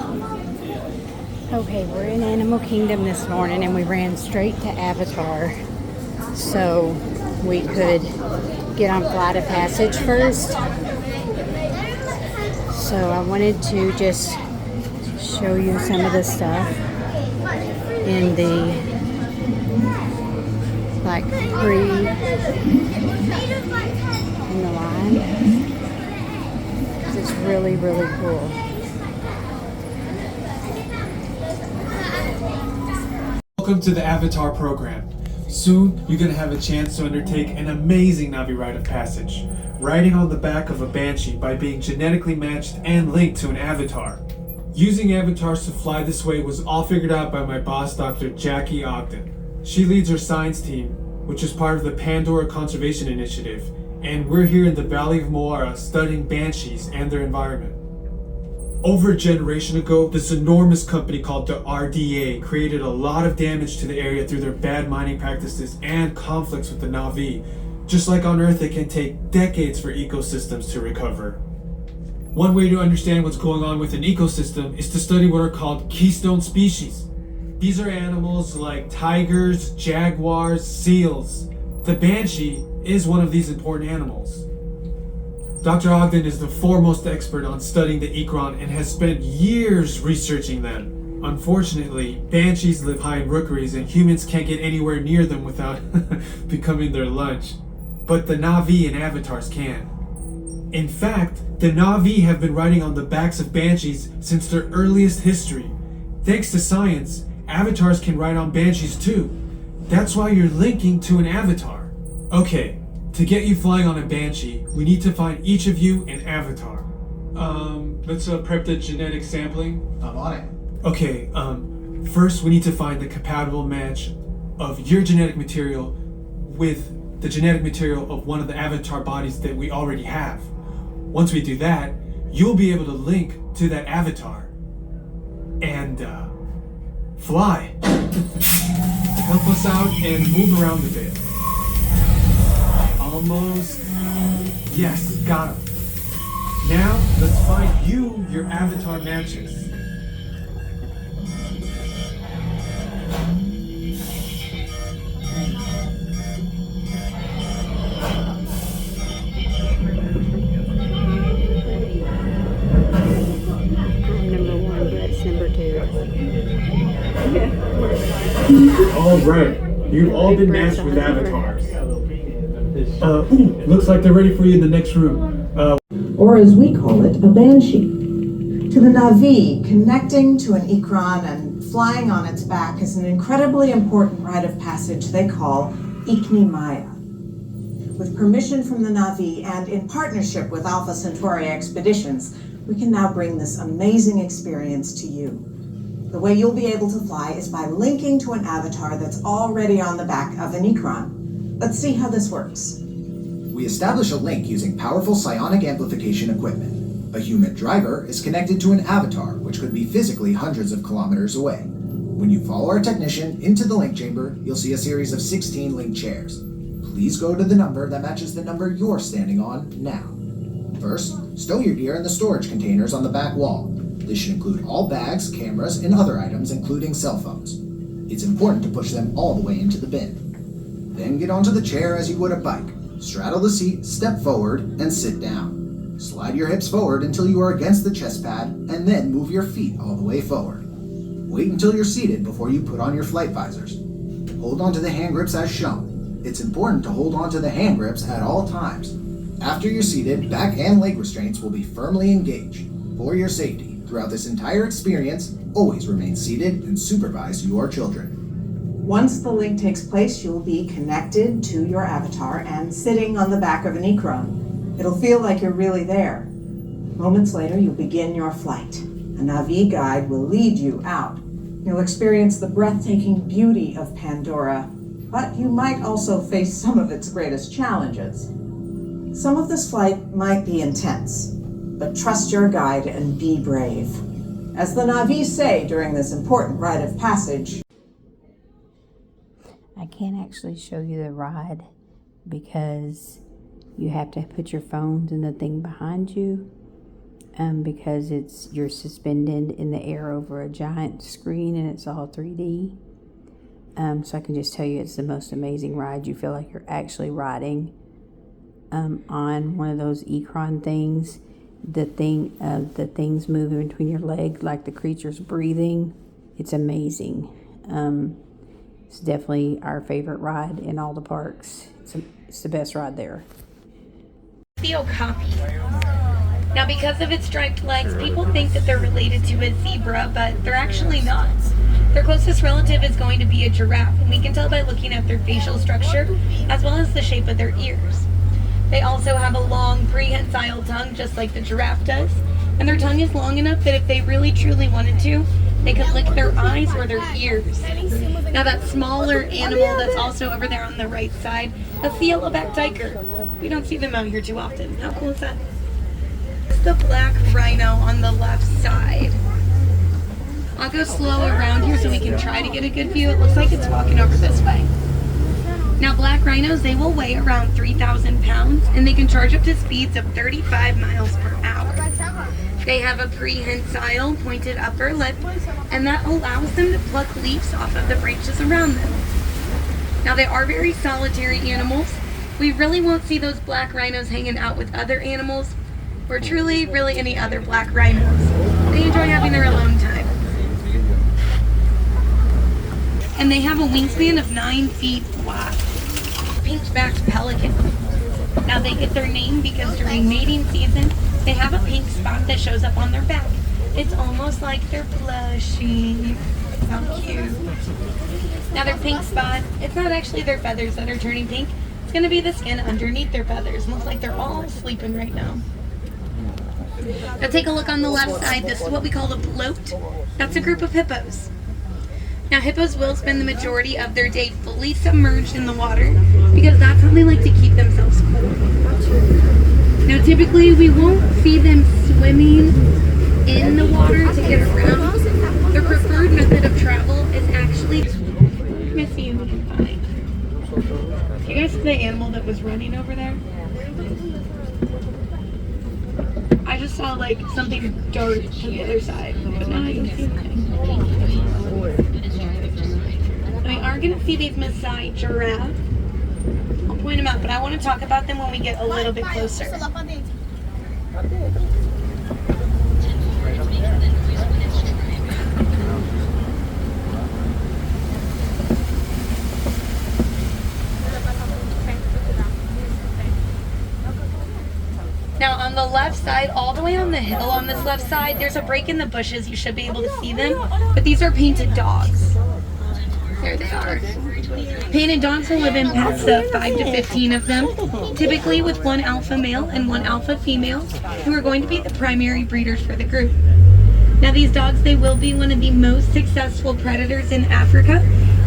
Okay, we're in Animal Kingdom this morning and we ran straight to Avatar so we could get on Flight of Passage first. So I wanted to just show you some of the stuff in the in the line. It's really, really cool. Welcome to the Avatar program. Soon, you're going to have a chance to undertake an amazing Na'vi rite of passage, riding on the back of a Banshee by being genetically matched and linked to an Avatar. Using avatars to fly this way was all figured out by my boss, Dr. Jackie Ogden. She leads our science team, which is part of the Pandora Conservation Initiative, and we're here in the Valley of Moara studying banshees and their environment. Over a generation ago, this enormous company called the RDA created a lot of damage to the area through their bad mining practices and conflicts with the Na'vi. Just like on Earth, it can take decades for ecosystems to recover. One way to understand what's going on with an ecosystem is to study what are called keystone species. These are animals like tigers, jaguars, seals. The banshee is one of these important animals. Dr. Ogden is the foremost expert on studying the Ikran and has spent years researching them. Unfortunately, banshees live high in rookeries and humans can't get anywhere near them without becoming their lunch. But the Na'vi and avatars can. In fact, the Na'vi have been riding on the backs of banshees since their earliest history. Thanks to science, avatars can ride on banshees too. That's why you're linking to an avatar. Okay, to get you flying on a banshee, we need to find each of you an avatar. Let's prep the genetic sampling. I'm on it. Okay, first we need to find the compatible match of your genetic material with the genetic material of one of the avatar bodies that we already have. Once we do that, you'll be able to link to that avatar and fly. Help us out and move around a bit. Almost. Yes, got him. Now, let's find you your avatar matches. I'm number 1, Brett's number 2. All right, you've all been matched with avatars. Looks like they're ready for you in the next room. Or as we call it, a banshee. To the Na'vi, connecting to an Ikran and flying on its back is an incredibly important rite of passage they call Ikni Maya. With permission from the Na'vi and in partnership with Alpha Centauri Expeditions, we can now bring this amazing experience to you. The way you'll be able to fly is by linking to an avatar that's already on the back of an Ikran. Let's see how this works. We establish a link using powerful psionic amplification equipment. A human driver is connected to an avatar, which could be physically hundreds of kilometers away. When you follow our technician into the link chamber, you'll see a series of 16 link chairs. Please go to the number that matches the number you're standing on now. First, stow your gear in the storage containers on the back wall. This should include all bags, cameras, and other items, including cell phones. It's important to push them all the way into the bin. Then get onto the chair as you would a bike. Straddle the seat, step forward, and sit down. Slide your hips forward until you are against the chest pad, and then move your feet all the way forward. Wait until you're seated before you put on your flight visors. Hold onto the hand grips as shown. It's important to hold onto the hand grips at all times. After you're seated, back and leg restraints will be firmly engaged. For your safety, throughout this entire experience, always remain seated and supervise your children. Once the link takes place, you'll be connected to your avatar and sitting on the back of an Ikran. It'll feel like you're really there. Moments later, you'll begin your flight. A Na'vi guide will lead you out. You'll experience the breathtaking beauty of Pandora, but you might also face some of its greatest challenges. Some of this flight might be intense, but trust your guide and be brave. As the Na'vi say during this important rite of passage, I can't actually show you the ride because you have to put your phones in the thing behind you. because you're suspended in the air over a giant screen and it's all 3D. So I can just tell you it's the most amazing ride. You feel like you're actually riding on one of those Ikron things. The things moving between your legs like the creature's breathing. It's amazing. It's definitely our favorite ride in all the parks. It's the best ride there. The Okapi. Now, because of its striped legs, people think that they're related to a zebra, but they're actually not. Their closest relative is going to be a giraffe, and we can tell by looking at their facial structure as well as the shape of their ears. They also have a long prehensile tongue, just like the giraffe does, and their tongue is long enough that if they really truly wanted to, they could lick their eyes or their ears. Now that smaller animal that's also over there on the right side, that's the yellowback tiger. We don't see them out here too often. How cool is that? It's the black rhino on the left side. I'll go slow around here so we can try to get a good view. It looks like it's walking over this way. Now black rhinos, they will weigh around 3,000 pounds and they can charge up to speeds of 35 miles per hour. They have a prehensile pointed upper lip and that allows them to pluck leaves off of the branches around them. Now they are very solitary animals. We really won't see those black rhinos hanging out with other animals or truly really any other black rhinos. They enjoy having their alone time. And they have a wingspan of 9 feet wide. Pink-backed pelican. Now they get their name because during mating season, they have a pink spot that shows up on their back. It's almost like they're blushing. How cute. Now their pink spot, it's not actually their feathers that are turning pink. It's going to be the skin underneath their feathers. It looks like they're all sleeping right now. Now take a look on the left side. This is what we call the bloat. That's a group of hippos. Now hippos will spend the majority of their day fully submerged in the water because that's how they like to keep themselves cool. Now typically we won't see them swimming in the water to get around. Their preferred method of travel is actually... I'm gonna see if we can find. You guys see the animal that was running over there? I just saw like something dart to the other side, but now I can see anything. We are going to see these Maasai giraffe. I'll point them out, but I want to talk about them when we get a little bit closer. Now on the left side, all the way on the hill on this left side, there's a break in the bushes. You should be able to see them, but these are painted dogs. There they are. Painted dogs will live in packs of 5 to 15 of them, typically with one alpha male and one alpha female, who are going to be the primary breeders for the group. Now these dogs, they will be one of the most successful predators in Africa,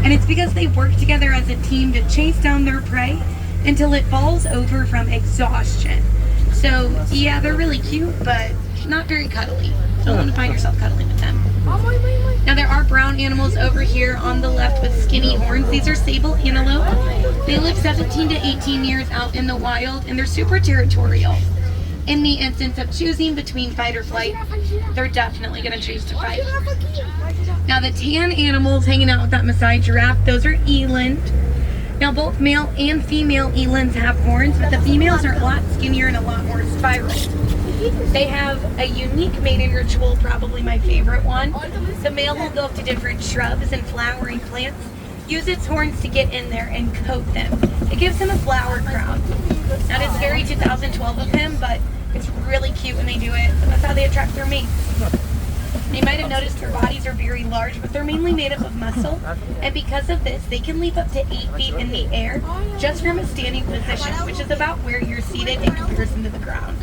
and it's because they work together as a team to chase down their prey until it falls over from exhaustion. So yeah, they're really cute, but not very cuddly. Don't want to find yourself cuddling with them. Now there are brown animals over here on the left with skinny horns. These are sable antelope. They live 17 to 18 years out in the wild and they're super territorial. In the instance of choosing between fight or flight, they're definitely going to choose to fight. Now the tan animals hanging out with that Maasai giraffe, those are eland. Now both male and female elands have horns, but the females are a lot skinnier and a lot more spiral. They have a unique mating ritual, probably my favorite one. The male will go up to different shrubs and flowering plants, use its horns to get in there and coat them. It gives him a flower crown. That is very 2012 of him, but it's really cute when they do it. That's how they attract their mates. You might have noticed their bodies are very large, but they're mainly made up of muscle. And because of this, they can leap up to 8 feet in the air just from a standing position, which is about where you're seated in comparison to the ground.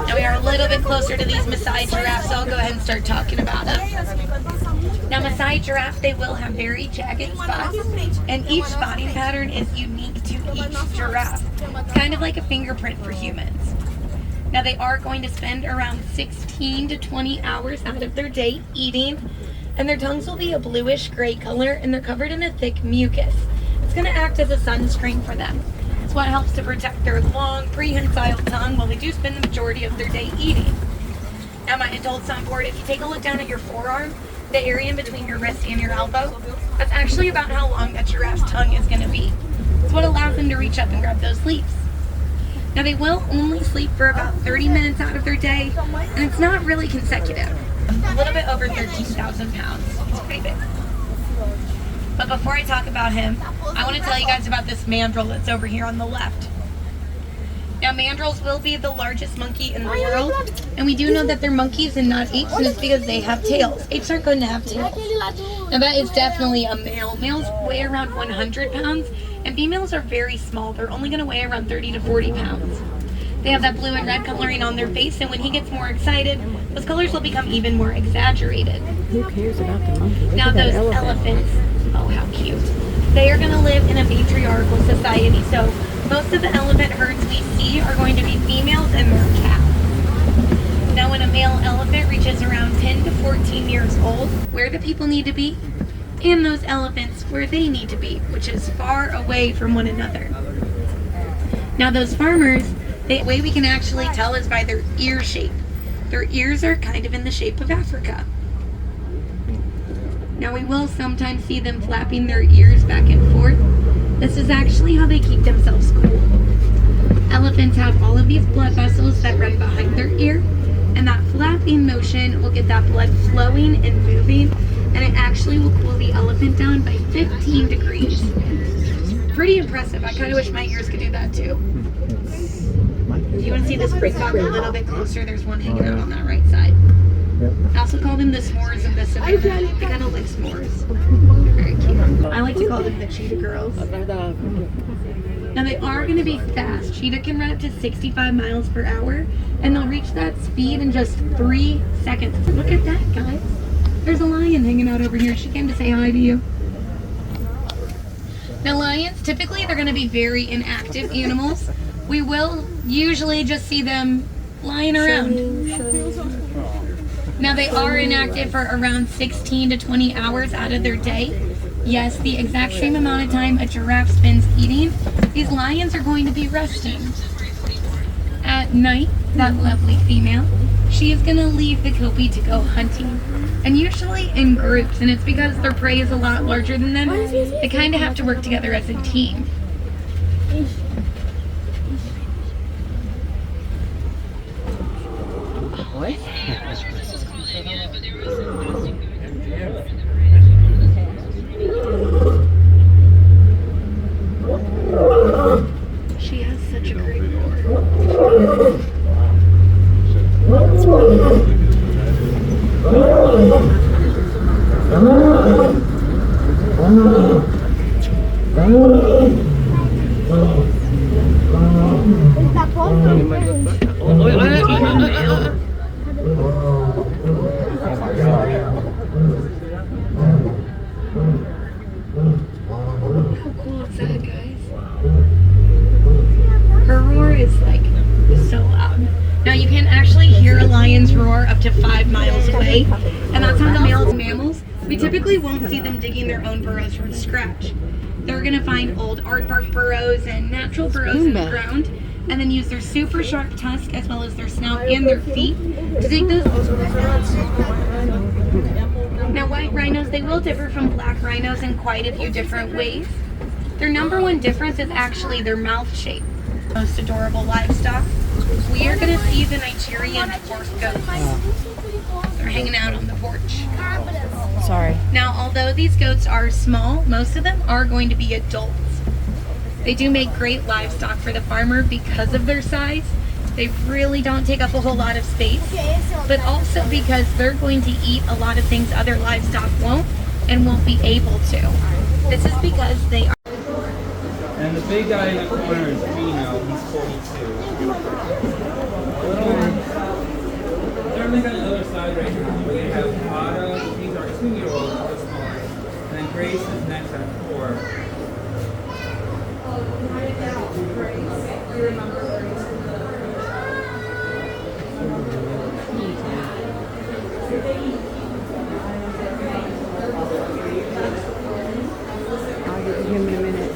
Now we are a little bit closer to these Maasai giraffes, so I'll go ahead and start talking about them. Now Maasai giraffe, they will have very jagged spots, and each spotting pattern is unique to each giraffe. It's kind of like a fingerprint for humans. Now they are going to spend around 16 to 20 hours out of their day eating, and their tongues will be a bluish gray color, and they're covered in a thick mucus. It's going to act as a sunscreen for them. It's what helps to protect their long, prehensile tongue while they do spend the majority of their day eating. Now my adults on board, if you take a look down at your forearm, the area in between your wrist and your elbow, that's actually about how long that giraffe's tongue is going to be. It's what allows them to reach up and grab those leaves. Now they will only sleep for about 30 minutes out of their day, and it's not really consecutive. A little bit over 13,000 pounds. It's pretty big. But before I talk about him, I want to tell you guys about this mandrill that's over here on the left. Now mandrills will be the largest monkey in the world, and we do know that they're monkeys and not apes, and it's because they have tails. Apes aren't going to have tails. Now that is definitely a male. Males weigh around 100 pounds, and females are very small. They're only going to weigh around 30 to 40 pounds. They have that blue and red coloring on their face, and when he gets more excited, those colors will become even more exaggerated. Who cares about the monkey? Now those elephants, oh how cute. They are going to live in a matriarchal society, so most of the elephant herds we see are going to be females and their calves. Now when a male elephant reaches around 10 to 14 years old, where the people need to be, and those elephants where they need to be, which is far away from one another. Now those farmers, the way we can actually tell is by their ear shape. Their ears are kind of in the shape of Africa. Now we will sometimes see them flapping their ears back and forth. This is actually how they keep themselves cool. Elephants have all of these blood vessels that run behind their ear, and that flapping motion will get that blood flowing and moving, and it actually will cool the elephant down by 15 degrees. Pretty impressive. I kind of wish my ears could do that too. If you want to see the springbok a little bit closer, there's one hanging out on that right side. I also call them the s'mores of the savannah. They kind of like s'mores. They're very cute. I like to call them the cheetah girls. Now they are going to be fast. Cheetah can run up to 65 miles per hour, and they'll reach that speed in just 3 seconds. Look at that, guys. There's a lion hanging out over here. She came to say hi to you. Now lions, typically they're going to be very inactive animals. We will usually just see them lying around. Now they are inactive for around 16 to 20 hours out of their day. Yes, the exact same amount of time a giraffe spends eating, these lions are going to be resting. At night, that lovely female, she is going to leave the copy to go hunting. And usually in groups, and it's because their prey is a lot larger than them, they kind of have to work together as a team. What? She has such a great roar. How cool is that, guys? Her roar is like so loud. Now you can actually hear a lion's roar up to 5 miles away, and that's how the mammals, we typically won't see them digging their own burrows from scratch. They're gonna find old aardvark burrows and natural burrows in the ground, and then use their super sharp tusk as well as their snout and their feet to dig those. Now white rhinos, they will differ from black rhinos in quite a few different ways. Their number one difference is actually their mouth shape. Most adorable livestock. We are going to see the Nigerian dwarf goats. They're hanging out on the porch. Sorry. Now, although these goats are small, most of them are going to be adults. They do make great livestock for the farmer because of their size. They really don't take up a whole lot of space, but also because they're going to eat a lot of things other livestock won't and won't be able to. This is because they are. And the big guy in the corner is Reno, he's 42. They're on the other side right now. They have Otto, these are 2-year-olds, the smallest. And then Grace is next at 4. I'll get to him in a minute.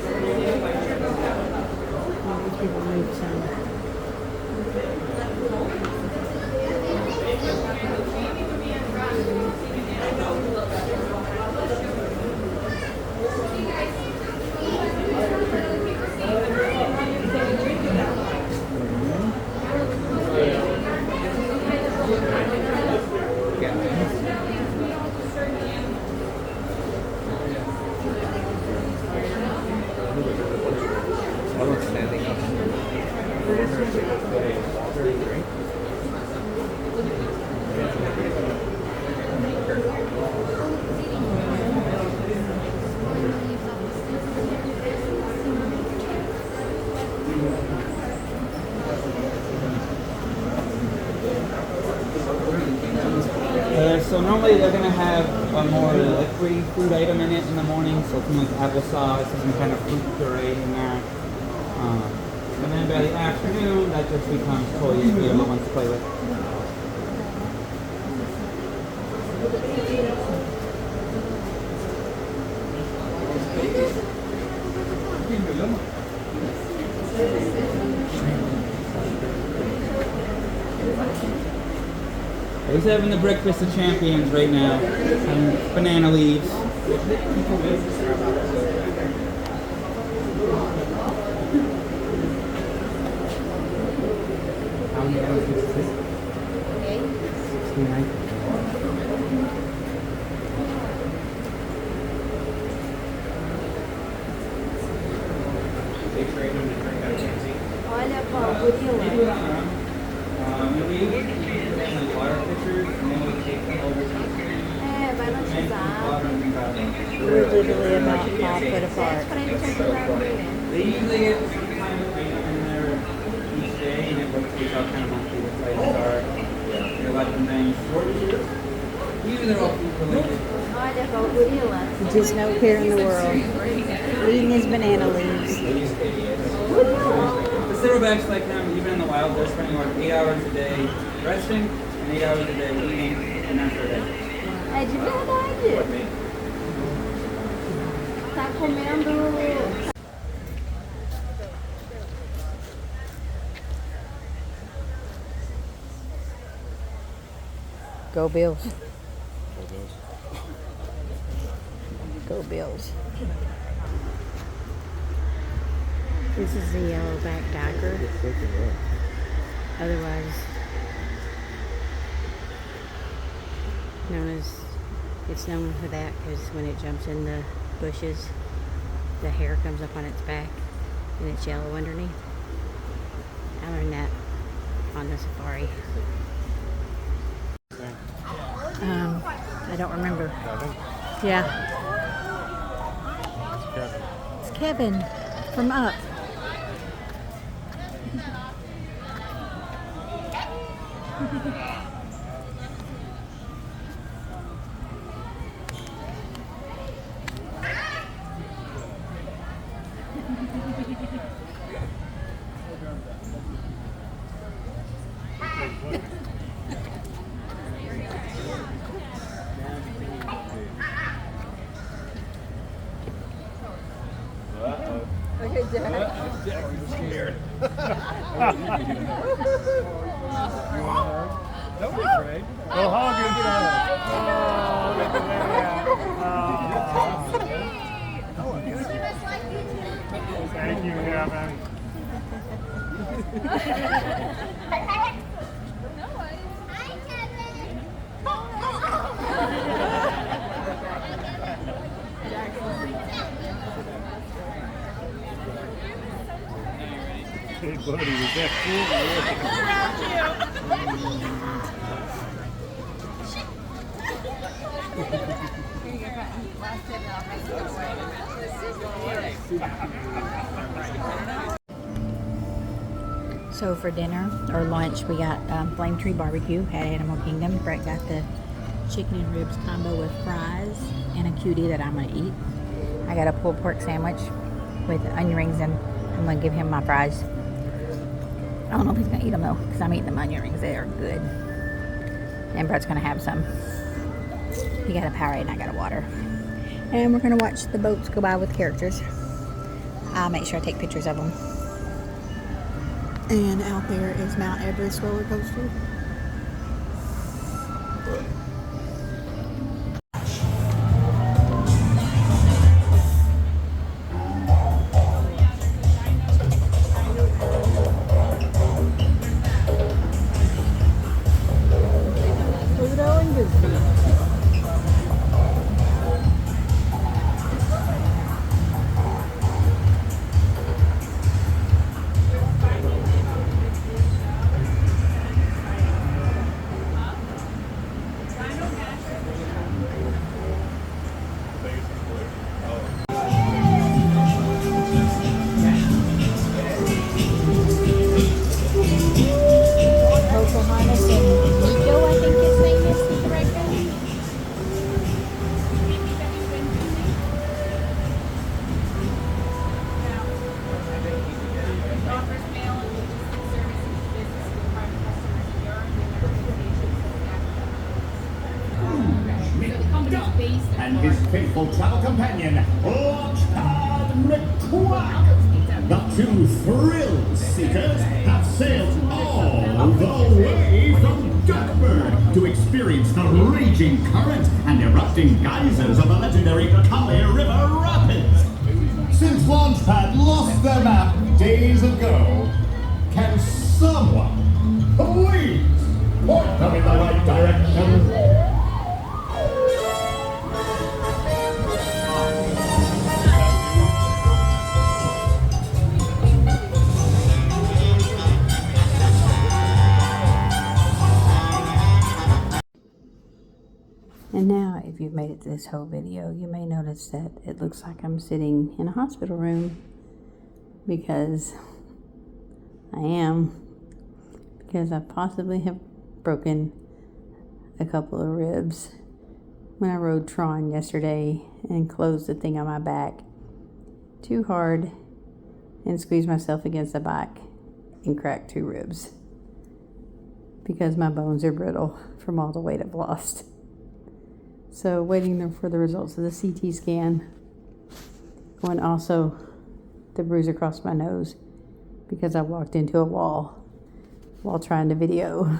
So normally they're gonna have a more liquidy food item in it in the morning, so something like applesauce, some kind of fruit puree in there. And then by the afternoon, that just becomes toys Fiona wants to play with. He's having the breakfast of champions right now. Banana leaves. How many hours is this? 69. Olha, Paulo, gorila. É, vai batizar. We're literally about 5 foot apart. They usually get some kind of item in there each day, and it works out kind of monthly with prices are. They're like the things. Usually they're all food related. Olha, Paulo, gorila. Just no care in the world. Eating his banana leaves. The silverbacks like them, even in the wild, they're spending like 8 hours a day resting and 8 hours a day eating, and that's their day. É de verdade. Tá comendo. Go Bills. Go Bills. This is the yellowback duiker. Otherwise known as, it's known for that because when it jumps in the bushes, the hair comes up on its back and it's yellow underneath. I learned that on the safari. I don't remember. Yeah. It's Kevin from Up. Don't be afraid. Go hug him. Thank you, Kevin. Hey, buddy, was that So for dinner or lunch, we got Flame Tree Barbecue at Animal Kingdom. Brett got the chicken and ribs combo with fries and a cutie that I'm gonna eat. I got a pulled pork sandwich with onion rings, and I'm gonna give him my fries. I don't know if he's gonna eat them though, because I'm eating the onion rings. They are good. And Brett's gonna have some. He got a Powerade and I got a water. And we're gonna watch the boats go by with characters. I'll make sure I take pictures of them. And out there is Mount Everest roller coaster. Pluto and Disney. Pocahontas and Nico, I think his name is, the director. and his faithful travel companion, Launchpad McQuack. The two thrill seekers have sailed all the way from Duckburg to experience the raging current and erupting geysers of the legendary Kali River Rapids. Since Launchpad lost their map days ago, can someone please point them in the right direction? And now, if you've made it to this whole video, you may notice that it looks like I'm sitting in a hospital room, because I am, because I possibly have broken a couple of ribs when I rode Tron yesterday and closed the thing on my back too hard and squeezed myself against the bike and cracked 2 ribs because my bones are brittle from all the weight I've lost. So waiting for the results of the CT scan. And also the bruise across my nose because I walked into a wall while trying to video.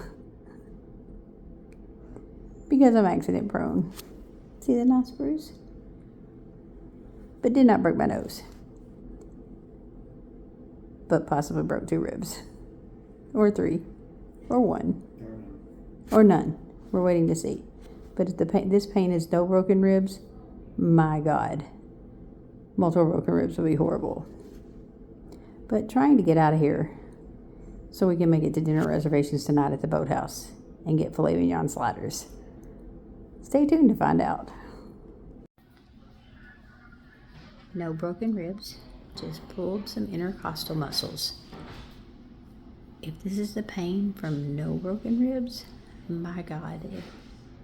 Because I'm accident prone. See the nice bruise? But did not break my nose. But possibly broke 2 ribs. Or 3. Or 1. Or none. We're waiting to see. But if this pain is no broken ribs, my God. Multiple broken ribs would be horrible. But trying to get out of here so we can make it to dinner reservations tonight at the Boathouse and get filet mignon sliders. Stay tuned to find out. No broken ribs, just pulled some intercostal muscles. If this is the pain from no broken ribs, my God,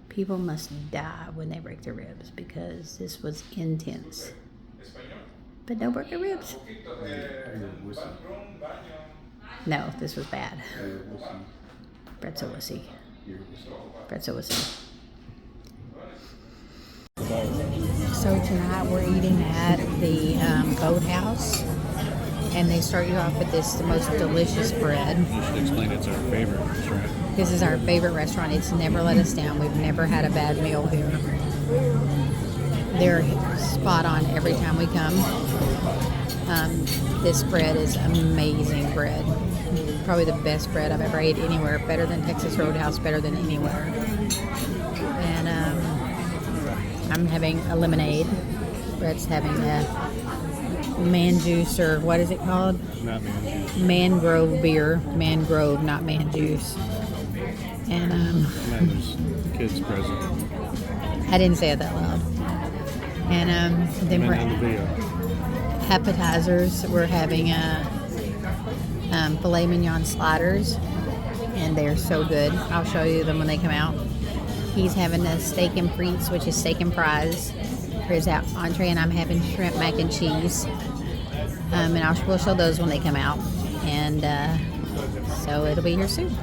people must die when they break their ribs, because this was intense. But no broken ribs. No, this was bad. Brett's a wussy. Brett's a wussy. So tonight we're eating at the Boathouse, and they start you off with the most delicious bread. You should explain it's our favorite restaurant. This is our favorite restaurant. It's never let us down. We've never had a bad meal here. They're spot on every time we come. This bread is amazing bread. Probably the best bread I've ever ate anywhere. Better than Texas Roadhouse, better than anywhere. And I'm having a lemonade. Brett's having a man juice, or what is it called? Not man juice. Mangrove beer. Mangrove, not man juice. And That was the kids' present. I didn't say it that loud. And then we're on the video. appetizers. We're having filet mignon sliders, and they're so good. I'll show you them when they come out. He's having a steak and frites, which is steak and fries for his entree, and I'm having shrimp mac and cheese. And we'll show those when they come out. And so it'll be here soon.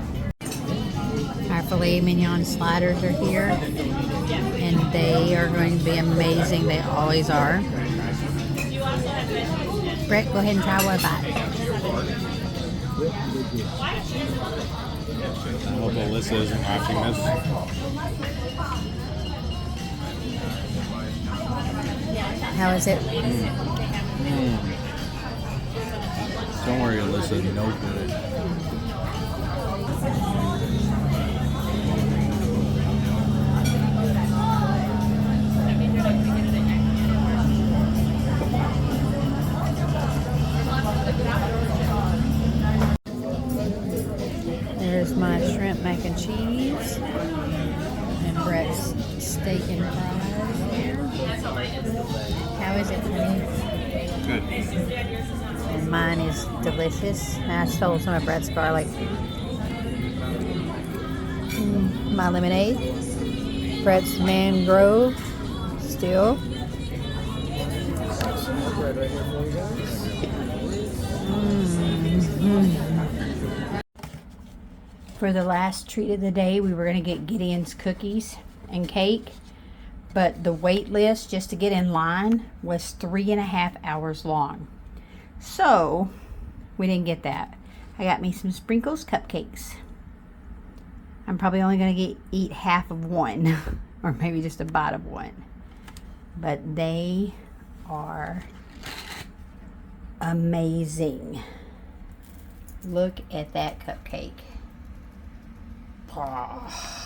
Our filet mignon sliders are here, and they are going to be amazing. They always are. Brett, go ahead and try one bite. I hope Alyssa isn't watching this. How is it? Don't worry, Alyssa. No good. There's my shrimp mac and cheese, and Brett's steak and fries. How is it, honey? Good. And mine is delicious. I stole some of Brett's garlic. My lemonade. Brett's mangrove. Still. For the last treat of the day, we were going to get Gideon's cookies and cake. But the wait list just to get in line was 3.5 hours long. So we didn't get that. I got me some Sprinkles cupcakes. I'm probably only going to eat half of one or maybe just a bite of one. But they are amazing. Look at that cupcake. Oh.